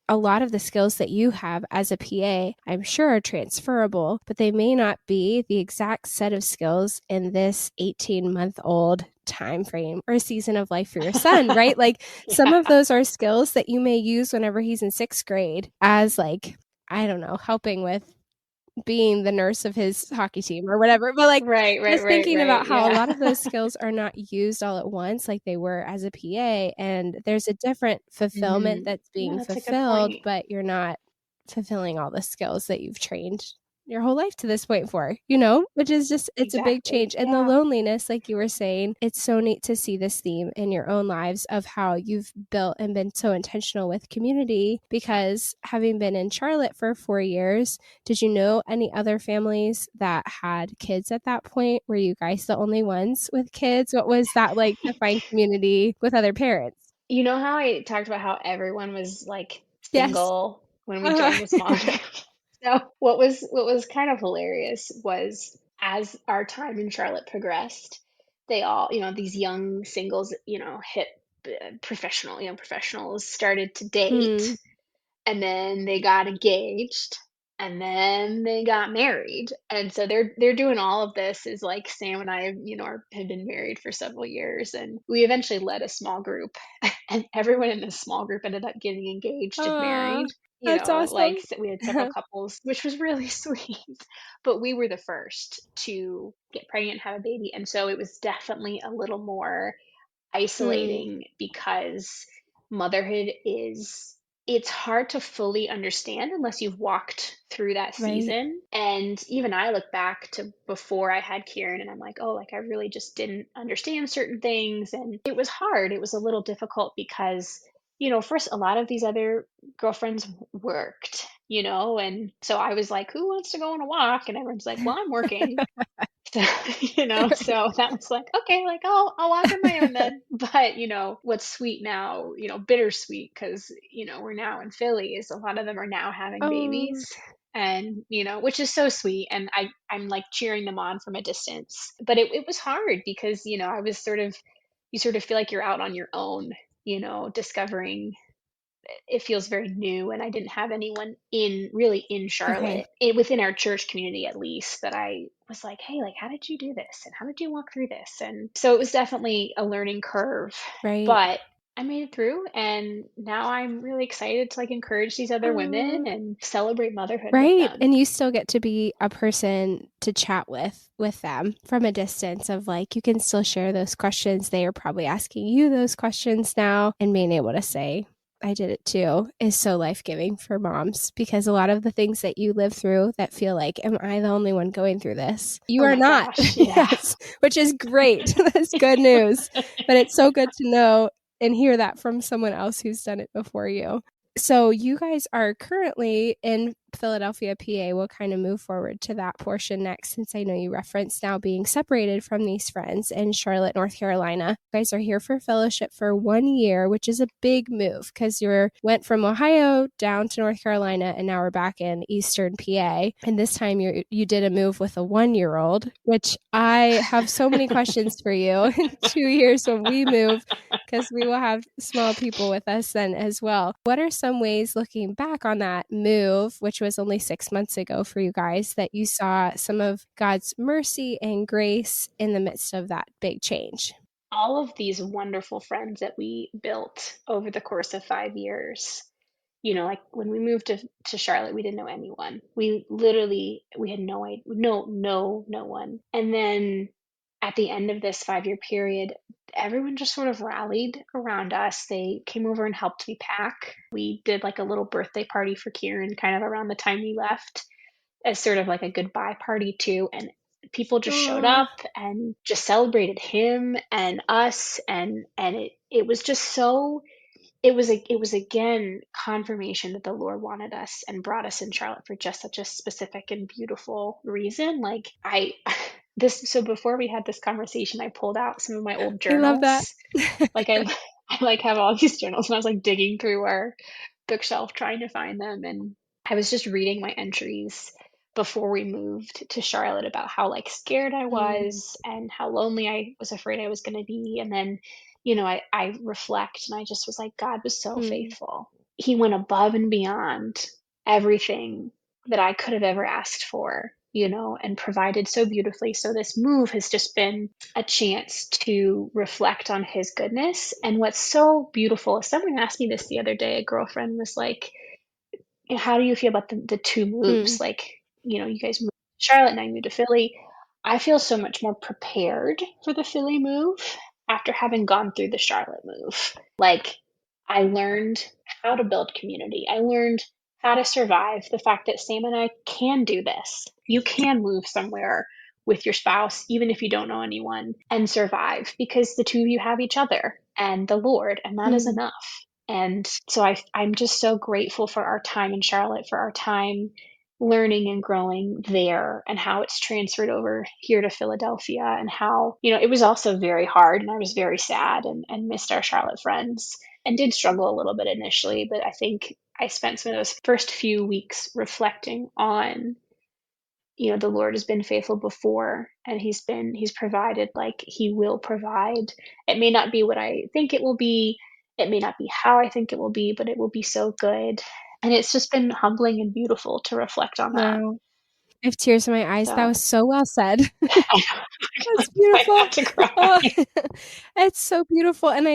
a lot of the skills that you have as a PA, I'm sure are transferable, but they may not be the exact set of skills in this 18-month-old time frame or season of life for your son, right? Like some of those are skills that you may use whenever he's in 6th grade as like, I don't know, helping with being the nurse of his hockey team or whatever. But like Right, just thinking about how a yeah. lot of those skills are not used all at once like they were as a PA, and there's a different fulfillment that's No, being that's a good fulfilled, point. but you're not fulfilling all the skills that you've trained your whole life to this point for, which is just, it's a big Exactly. change. And the Yeah. loneliness, like you were saying, it's so neat to see this theme in your own lives of how you've built and been so intentional with community, because having been in Charlotte for 4 years, did you know any other families that had kids at that point? Were you guys the only ones with kids? What was that like to find community with other parents? You know how I talked about how everyone was like Yes. single when we joined the small group? So what was kind of hilarious was, as our time in Charlotte progressed, they all, these young singles, hit young professionals started to date, Hmm. and then they got engaged, and then they got married. And so they're doing all of this, is like Sam and I, have been married for several years, and we eventually led a small group, and everyone in this small group ended up getting engaged and Aw, married. that's awesome. Like we had several couples, which was really sweet. But we were the first to get pregnant and have a baby, and so it was definitely a little more Hmm. isolating, because motherhood is, it's hard to fully understand unless you've walked through that Right. season. And even I look back to before I had Kieran, and I'm like, oh, like I really just didn't understand certain things, and it was hard. It was a little difficult because, first, a lot of these other girlfriends worked, and so I was like, who wants to go on a walk? And everyone's like, well, I'm working. So, so that was like, okay, like I'll walk on my own then. But, what's sweet now, bittersweet, because, we're now in Philly, is a lot of them are now having Oh, babies. And, which is so sweet. And I'm like cheering them on from a distance. But it was hard because, I was you sort of feel like you're out on your own, discovering. It feels very new, and I didn't have anyone in okay. Charlotte, within our church community at least, that I was like, hey, like how did you do this, and how did you walk through this? And so it was definitely a learning curve, Right. but I made it through, and now I'm really excited to like encourage these other women Oh, and celebrate motherhood with right. them. And you still get to be a person to chat with them from a distance of like, you can still share those questions. They are probably asking you those questions now, and being able to say, I did it too, is so life-giving for moms, because a lot of the things that you live through that feel like, am I the only one going through this? You Oh are my not. gosh, yeah. Yes, which is great. That's good news. But it's so good to know and hear that from someone else who's done it before you. So you guys are currently in Philadelphia, PA. We'll kind of move forward to that portion next, since I know you referenced now being separated from these friends in Charlotte, North Carolina. You guys are here for fellowship for 1 year, which is a big move because you went from Ohio down to North Carolina, and now we're back in Eastern PA. And this time you did a move with a 1-year-old, which I have so many questions for you in 2 years when we move, because we will have small people with us then as well. What are some ways, looking back on that move, which was only 6 months ago for you guys, that you saw some of God's mercy and grace in the midst of that big change? All of these wonderful friends that we built over the course of 5 years, like when we moved to Charlotte, we didn't know anyone. We had no idea, no one. And then at the end of this 5-year period, everyone just sort of rallied around us. They came over and helped me pack. We did like a little birthday party for Kieran kind of around the time we left, as sort of like a goodbye party too. And people just showed up and just celebrated him and us. And it was just so, it was again confirmation that the Lord wanted us and brought us in Charlotte for just such a specific and beautiful reason. Like so before we had this conversation, I pulled out some of my old journals. I love that. Like I like have all these journals, and I was like digging through our bookshelf trying to find them, and I was just reading my entries before we moved to Charlotte about how like scared I was and how lonely I was afraid I was going to be. And then, I reflect, and I just was like, God was so faithful. He went above and beyond everything that I could have ever asked for, and provided so beautifully. So this move has just been a chance to reflect on his goodness. And what's so beautiful is, someone asked me this the other day, a girlfriend was like, how do you feel about the two moves? Like, you guys moved to Charlotte, and I moved to Philly. I feel so much more prepared for the Philly move after having gone through the Charlotte move. Like, I learned how to build community. I learned how to survive the fact that Sam and I can do this. You can move somewhere with your spouse, even if you don't know anyone, and survive, because the two of you have each other and the Lord, and that is enough. And so I'm just so grateful for our time in Charlotte, for our time learning and growing there, and how it's transferred over here to Philadelphia, and how, it was also very hard, and I was very sad and missed our Charlotte friends and did struggle a little bit initially. But I think I spent some of those first few weeks reflecting on, the Lord has been faithful before, and he's provided, like he will provide. It may not be what I think it will be. It may not be how I think it will be, but it will be so good. And it's just been humbling and beautiful to reflect on that. Wow. I have tears in my eyes. So. That was so well said. That's beautiful. I had to cry. It's so beautiful. And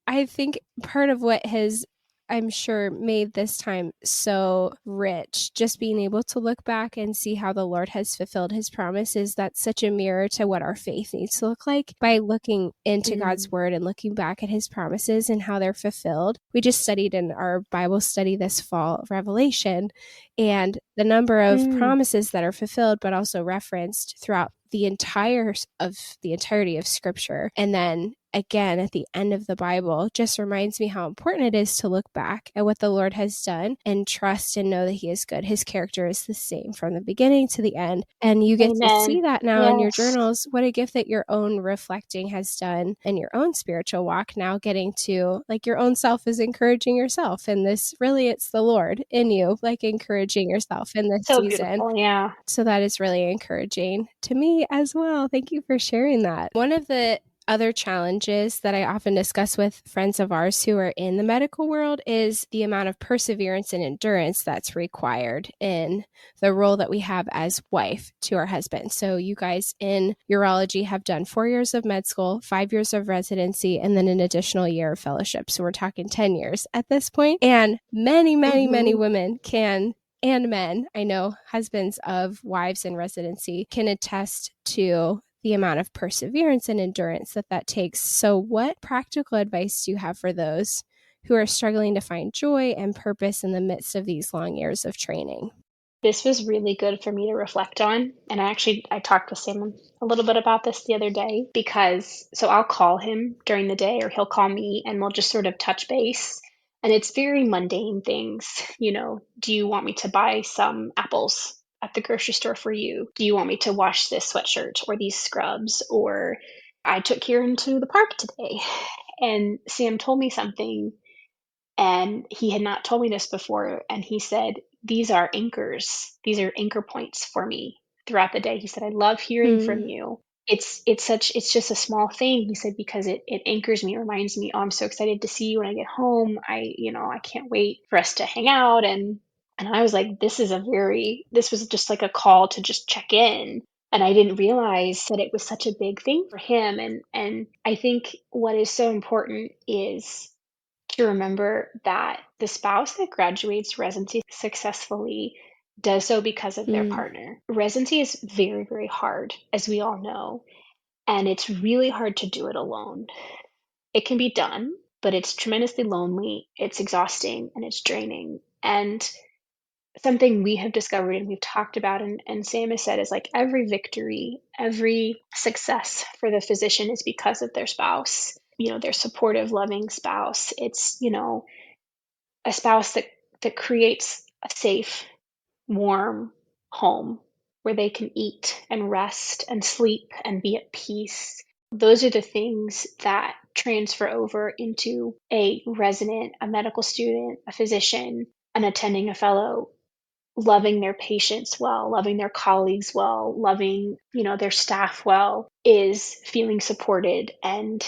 I think part of what has, I'm sure, made this time so rich, just being able to look back and see how the Lord has fulfilled his promises. That's such a mirror to what our faith needs to look like, by looking into God's word and looking back at his promises and how they're fulfilled. We just studied in our Bible study this fall, Revelation, and the number of promises that are fulfilled, but also referenced throughout the entirety of Scripture. And then again, at the end of the Bible, just reminds me how important it is to look back at what the Lord has done and trust and know that he is good. His character is the same from the beginning to the end. And you get to see that now in your journals. What a gift that your own reflecting has done and your own spiritual walk, now getting to, like, your own self is encouraging yourself. And this really, it's the Lord in you, like, encouraging yourself in this So season. beautiful, yeah. So that is really encouraging to me as well. Thank you for sharing that. One of the other challenges that I often discuss with friends of ours who are in the medical world is the amount of perseverance and endurance that's required in the role that we have as wife to our husband. So you guys in urology have done 4 years of med school, 5 years of residency, and then an additional year of fellowship. So we're talking 10 years at this point. And many women can, and men, I know husbands of wives in residency, can attest to the amount of perseverance and endurance that takes. So what practical advice do you have for those who are struggling to find joy and purpose in the midst of these long years of training? this was really good for me to reflect on. And I talked with Sam a little bit about this the other day because, so I'll call him during the day or he'll call me and we'll just sort of touch base. And it's very mundane things. Do you want me to buy some apples at the grocery store for you? Do you want me to wash this sweatshirt or these scrubs? Or I took Kieran to the park today and Sam told me something and he had not told me this before. And he said, these are anchors. These are anchor points for me throughout the day. He said, I love hearing from you. It's just a small thing. He said, because it anchors me, it reminds me, oh, I'm so excited to see you when I get home. I can't wait for us to hang out. And I was like, this was just like a call to just check in. And I didn't realize that it was such a big thing for him. And I think what is so important is to remember that the spouse that graduates residency successfully does so because of their partner. Residency is very, very hard, as we all know, and it's really hard to do it alone. It can be done, but it's tremendously lonely, it's exhausting, and it's draining. And something we have discovered and we've talked about and Sam has said is like every victory, every success for the physician is because of their spouse, their supportive, loving spouse. It's, a spouse that creates a safe, warm home where they can eat and rest and sleep and be at peace. Those are the things that transfer over into a resident, a medical student, a physician, an attending a fellow, loving their patients well, loving their colleagues well, loving, their staff well, is feeling supported and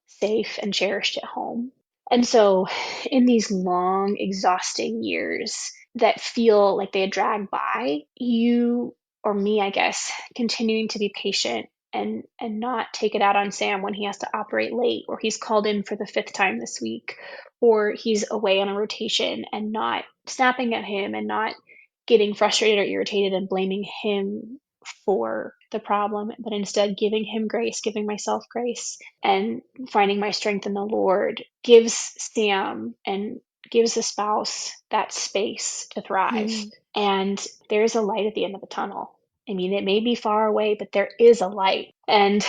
safe and cherished at home. And so in these long, exhausting years that feel like they drag by, you or me, I guess, continuing to be patient and not take it out on Sam when he has to operate late or he's called in for the 5th time this week or he's away on a rotation and not snapping at him and not getting frustrated or irritated and blaming him for the problem, but instead giving him grace, giving myself grace, and finding my strength in the Lord gives Sam and gives the spouse that space to thrive. And there's a light at the end of the tunnel. I mean, it may be far away, but there is a light. And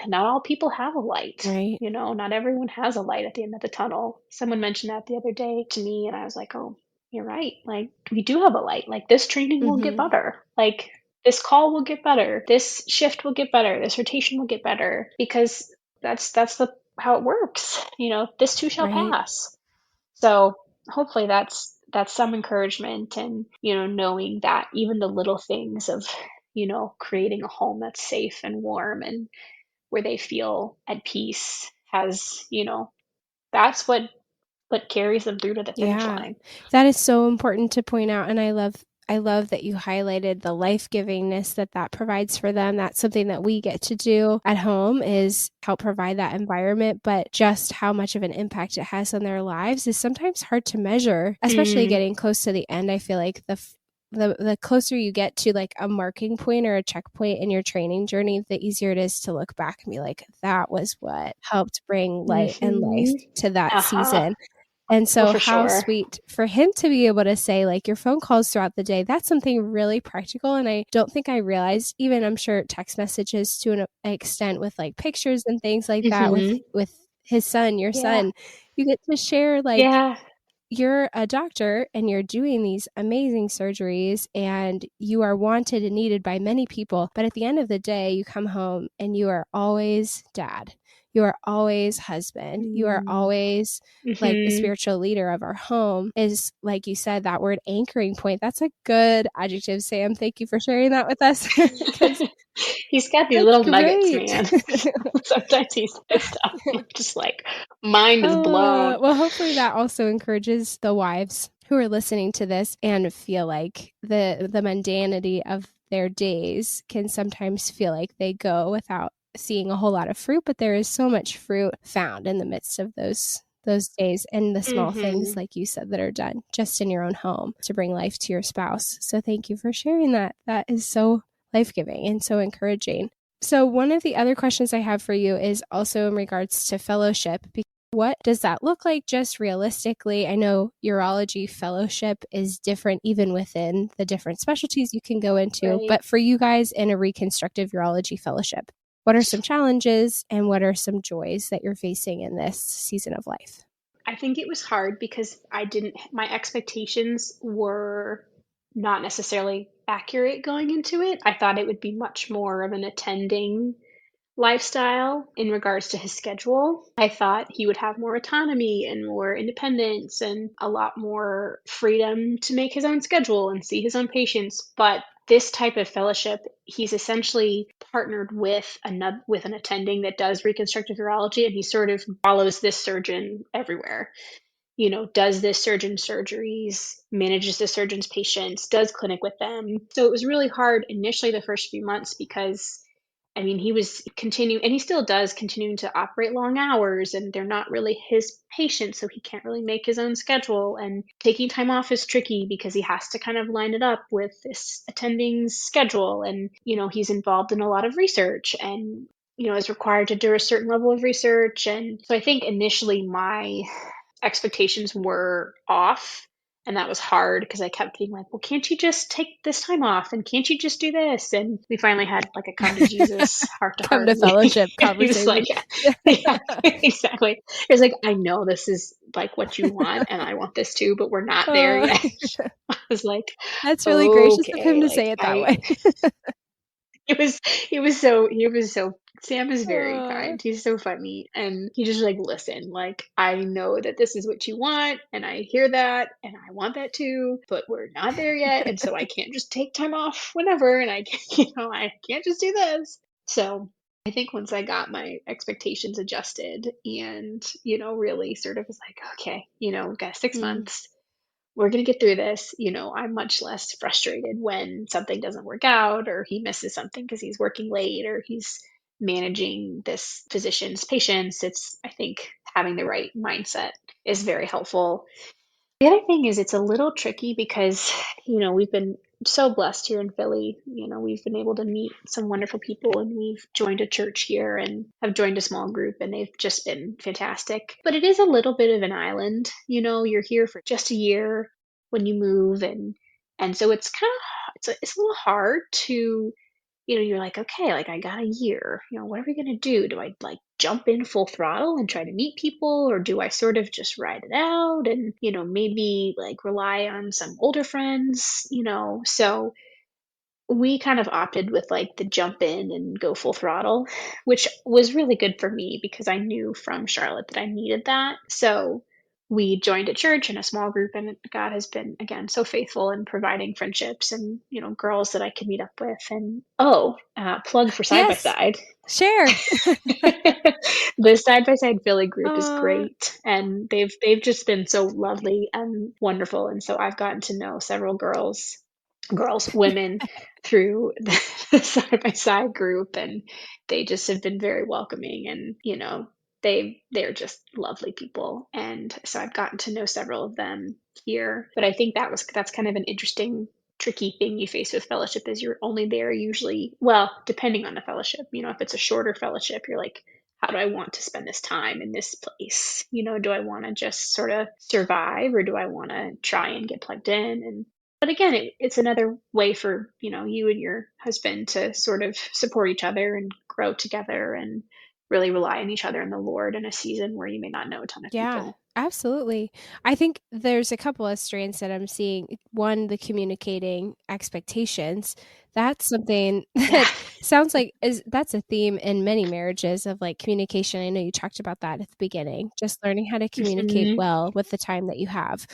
not all people have a light. Right. Not everyone has a light at the end of the tunnel. Someone mentioned that the other day to me, and I was like, oh, you're right. Like, we do have a light. Like, this training will get better. Like, this call will get better. This shift will get better. This rotation will get better because that's how it works. This too shall pass. So hopefully that's some encouragement and, knowing that even the little things of, creating a home that's safe and warm and where they feel at peace has, that's what carries them through to the finish line. That is so important to point out. And I love that you highlighted the life-givingness that provides for them. That's something that we get to do at home is help provide that environment, but just how much of an impact it has on their lives is sometimes hard to measure, especially getting close to the end. I feel like the closer you get to like a marking point or a checkpoint in your training journey, the easier it is to look back and be like, that was what helped bring light and life to that season. And so how sweet for him to be able to say like your phone calls throughout the day, that's something really practical. And I don't think I realized, even I'm sure text messages to an extent with like pictures and things like that with his son, your son, you get to share like you're a doctor and you're doing these amazing surgeries and you are wanted and needed by many people. But at the end of the day, you come home and you are always dad. You are always husband. You are always like the spiritual leader of our home is, like you said, that word anchoring point. That's a good adjective, Sam. Thank you for sharing that with us. He's got these little nuggets, man. Sometimes he's pissed off. I'm just like, mind is blown. Well, hopefully that also encourages the wives who are listening to this and feel like the mundanity of their days can sometimes feel like they go without seeing a whole lot of fruit, but there is so much fruit found in the midst of those days and the small things, like you said, that are done just in your own home to bring life to your spouse. So thank you for sharing that. That is so life-giving and so encouraging. So one of the other questions I have for you is also in regards to fellowship, What does that look like just realistically? I know urology fellowship is different even within the different specialties you can go into, Right. but for you guys in a reconstructive urology fellowship, what are some challenges and what are some joys that you're facing in this season of life? I think it was hard because my expectations were not necessarily accurate going into it. I thought it would be much more of an attending lifestyle in regards to his schedule. I thought he would have more autonomy and more independence and a lot more freedom to make his own schedule and see his own patients. But this type of fellowship, he's essentially partnered with an attending that does reconstructive urology, and he sort of follows this surgeon everywhere. Does this surgeon's surgeries, manages the surgeon's patients, does clinic with them. So it was really hard initially the first few months because he was continuing, and he still does continuing to operate long hours, and they're not really his patients, so he can't really make his own schedule. And taking time off is tricky because he has to kind of line it up with this attending's schedule. And, he's involved in a lot of research and, is required to do a certain level of research. And so I think initially my expectations were off. And that was hard because I kept being like, well, can't you just take this time off? And can't you just do this? And we finally had like a come to Jesus heart to Come heart. to fellowship He was like, conversation. yeah, exactly. He was like, I know this is like what you want and I want this too, but we're not there yet. I was like, That's really gracious of him okay, to like say it that way. he was so Sam is very Aw. kind. He's so funny. And he just like, listen, like, I know that this is what you want, and I hear that, and I want that too, but we're not there yet. And so I can't just take time off whenever, and I can't just do this. So I think once I got my expectations adjusted and, really sort of was like, okay, we've got 6 months, we're going to get through this. I'm much less frustrated when something doesn't work out or he misses something because he's working late or he's managing this physician's patients. I think having the right mindset is very helpful. The other thing is it's a little tricky because, we've been so blessed here in Philly. We've been able to meet some wonderful people, and we've joined a church here and have joined a small group, and they've just been fantastic. But it is a little bit of an island. You're here for just a year when you move, and so it's kind of it's a little hard to, you're like, okay, like I got a year, what are we going to do? Do I like jump in full throttle and try to meet people, or do I sort of just ride it out and, maybe like rely on some older friends, so we kind of opted with like the jump in and go full throttle, which was really good for me because I knew from Charlotte that I needed that. So we joined a church and a small group, and God has been, again, so faithful in providing friendships and, girls that I can meet up with. And plug for Side by Yes, Side. share. The Side by Side Philly group is Aw. great, and they've just been so lovely and wonderful. And so I've gotten to know several women through the Side by Side group, and they just have been very welcoming, and they're just lovely people. And so I've gotten to know several of them here. But I think that's kind of an interesting, tricky thing you face with fellowship is you're only there usually, well, depending on the fellowship. If it's a shorter fellowship, you're like, how do I want to spend this time in this place? Do I want to just sort of survive, or do I want to try and get plugged in? But again, it's another way for, you and your husband to sort of support each other and grow together and really rely on each other in the Lord in a season where you may not know a ton of Yeah, people. absolutely. I think there's a couple of strands that I'm seeing. One, the communicating expectations. That's something that sounds like that's a theme in many marriages of like communication. I know you talked about that at the beginning, just learning how to communicate Mhm. well with the time that you have.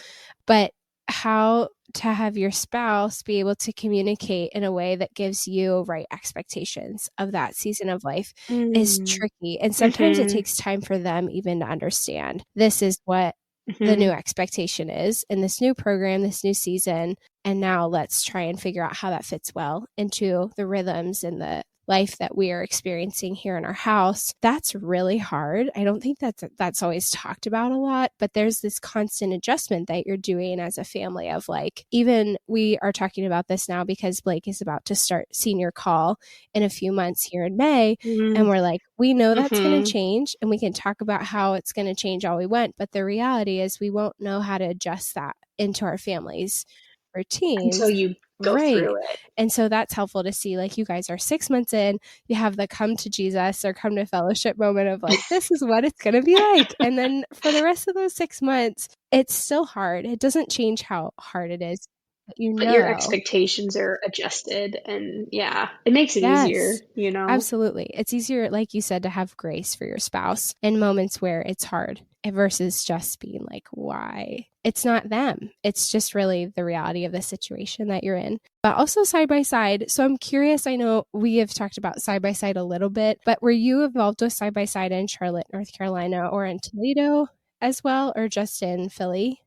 But how to have your spouse be able to communicate in a way that gives you right expectations of that season of life is Mm. tricky. And sometimes it Mhm. takes time for them even to understand this is what the new Mhm. expectation is in this new program, this new season. And now let's try and figure out how that fits well into the rhythms and the life that we are experiencing here in our house. That's really hard. I don't think that's always talked about a lot, but there's this constant adjustment that you're doing as a family of like, even we are talking about this now because Blake is about to start senior call in a few months here in May. And we're like, we know that's going to change, and we can talk about how it's going to change all we want. But the reality is we won't know how to adjust that into our families' routines. Until you go through it. And so that's helpful to see, like, you guys are 6 months in, you have the come to Jesus or come to fellowship moment of like, this is what it's going to be like. And then for the rest of those 6 months, it's still hard. It doesn't change how hard it is. But your expectations are adjusted, and it makes it easier, Absolutely. It's easier, like you said, to have grace for your spouse in moments where it's hard versus just being like, why? It's not them. It's just really the reality of the situation that you're in. But also side by side. So I'm curious, I know we have talked about side by side a little bit, but were you involved with side by side in Charlotte, North Carolina, or in Toledo as well, or just in Philly?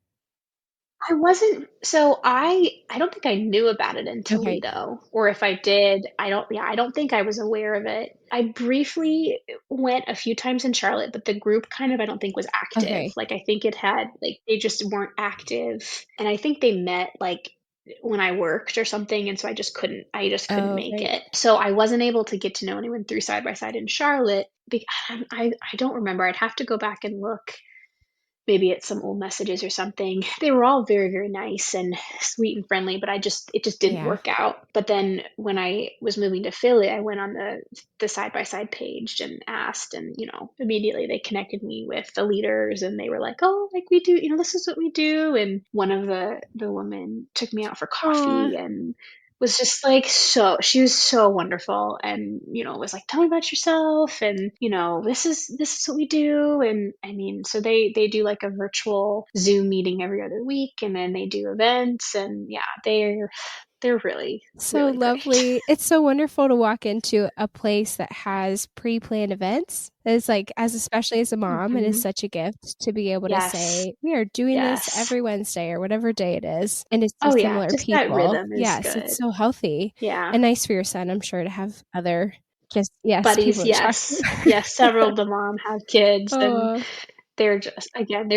I wasn't, so I don't think I knew about it in Toledo, or if I did, I don't think I was aware of it. I briefly went a few times in Charlotte, but the group kind of, I don't think was active. Like, I think it had, like, they just weren't active. And I think they met like when I worked or something. And so I just couldn't make it. So I wasn't able to get to know anyone through side by side in Charlotte. I don't remember. I'd have to go back and look. Maybe it's some old messages or something. They were all very, very nice and sweet and friendly, but it just didn't work out. But then when I was moving to Philly, I went on the side-by-side page and asked, and, immediately they connected me with the leaders, and they were like, oh, like, we do, this is what we do. And one of the women took me out for coffee and was just like, she was so wonderful, and was like, tell me about yourself, and this is what we do. And I mean, so they do like a virtual Zoom meeting every other week, and then they do events, and they're really so really lovely. Great. It's so wonderful to walk into a place that has pre-planned events. It's like, especially as a mom, it is such a gift to be able to say, we are doing this every Wednesday or whatever day it is. And it's similar just people. that rhythm is good. It's so healthy. Yeah. And nice for your son, I'm sure, to have other buddies. People Yes. Several of the mom have kids, and they're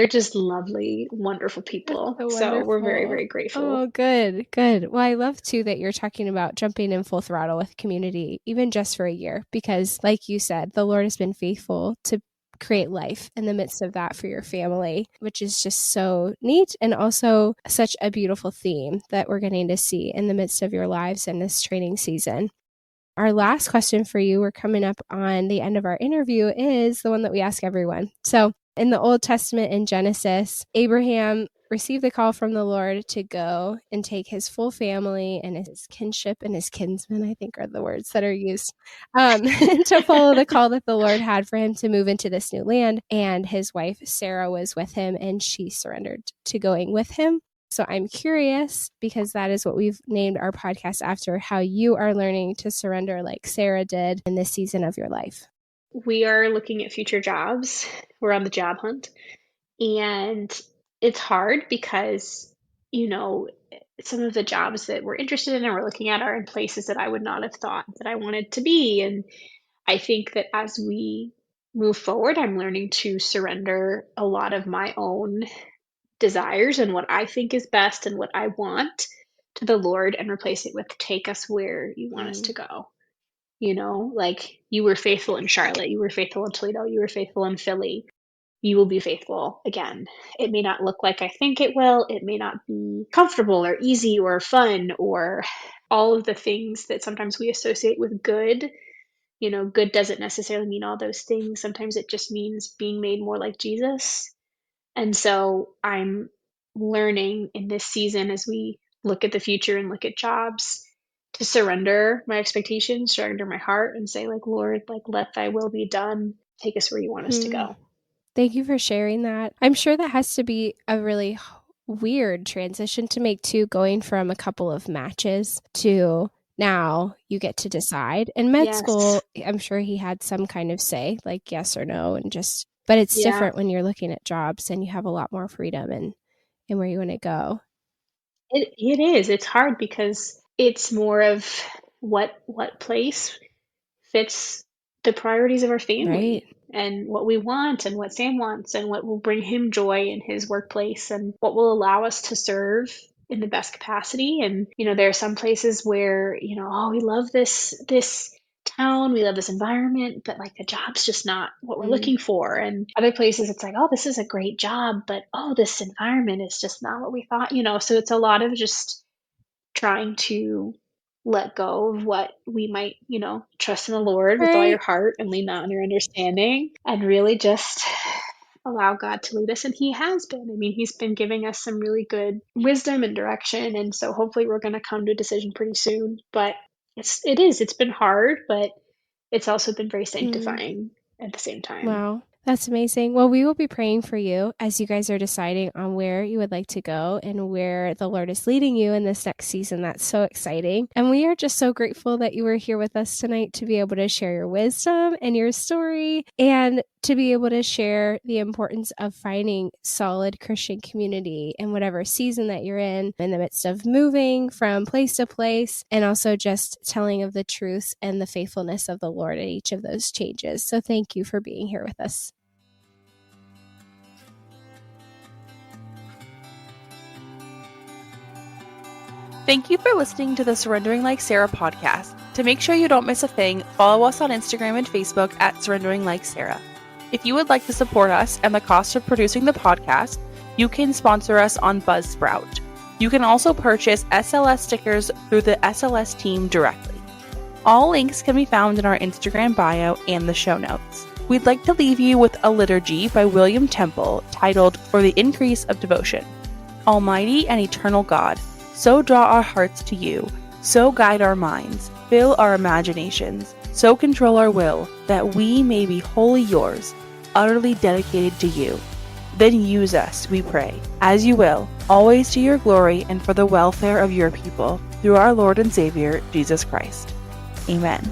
just lovely, wonderful people. So we're very, very grateful. Oh, good. Well, I love too that you're talking about jumping in full throttle with community, even just for a year, because like you said, the Lord has been faithful to create life in the midst of that for your family, which is just so neat, and also such a beautiful theme that we're getting to see in the midst of your lives in this training season. Our last question for you, we're coming up on the end of our interview, is the one that we ask everyone. So in the Old Testament, in Genesis, Abraham received the call from the Lord to go and take his full family and his kinship and his kinsmen, I think are the words that are used, to follow the call that the Lord had for him to move into this new land. And his wife, Sarah, was with him, and she surrendered to going with him. So I'm curious, because that is what we've named our podcast after, how you are learning to surrender like Sarah did in this season of your life. We are looking at future jobs. We're on the job hunt. And it's hard because, some of the jobs that we're interested in and we're looking at are in places that I would not have thought that I wanted to be. And I think that as we move forward, I'm learning to surrender a lot of my own desires and what I think is best and what I want to the Lord, and replace it with, take us where you want us to go. Like, you were faithful in Charlotte, you were faithful in Toledo, you were faithful in Philly. You will be faithful again. It may not look like I think it will. It may not be comfortable or easy or fun or all of the things that sometimes we associate with good. Good doesn't necessarily mean all those things. Sometimes it just means being made more like Jesus. And so I'm learning in this season, as we look at the future and look at jobs, to surrender my expectations, surrender my heart, and say, like, Lord, like, let thy will be done. Take us where you want us to go. Thank you for sharing that. I'm sure that has to be a really weird transition to make too, going from a couple of matches to now you get to decide. In med school, I'm sure he had some kind of say, like yes or no, but it's different when you're looking at jobs and you have a lot more freedom and where you want to go. It is. It's hard because it's more of what place fits the priorities of our family. Right. And what we want and what Sam wants and what will bring him joy in his workplace and what will allow us to serve in the best capacity. And, there are some places where, oh, we love this town, we love this environment, but like the job's just not what we're looking for. And other places it's like, oh, this is a great job, but oh, this environment is just not what we thought, so it's a lot of just trying to let go of what we might, trust in the Lord with all your Right. heart and lean not on your understanding and really just allow God to lead us. And he has been. I mean, he's been giving us some really good wisdom and direction. And so hopefully we're going to come to a decision pretty soon. But it's been hard, but it's also been very sanctifying at the same time. Wow. That's amazing. Well, we will be praying for you as you guys are deciding on where you would like to go and where the Lord is leading you in this next season. That's so exciting. And we are just so grateful that you were here with us tonight to be able to share your wisdom and your story and to be able to share the importance of finding solid Christian community in whatever season that you're in the midst of moving from place to place, and also just telling of the truth and the faithfulness of the Lord in each of those changes. So thank you for being here with us. Thank you for listening to the Surrendering Like Sarah podcast. To make sure you don't miss a thing, follow us on Instagram and Facebook at Surrendering Like Sarah. If you would like to support us and the cost of producing the podcast, you can sponsor us on Buzzsprout. You can also purchase SLS stickers through the SLS team directly. All links can be found in our Instagram bio and the show notes. We'd like to leave you with a liturgy by William Temple titled For the Increase of Devotion. Almighty and eternal God, so draw our hearts to you, so guide our minds, fill our imaginations, so control our will, that we may be wholly yours, utterly dedicated to you. Then use us, we pray, as you will, always to your glory and for the welfare of your people, through our Lord and Savior, Jesus Christ. Amen.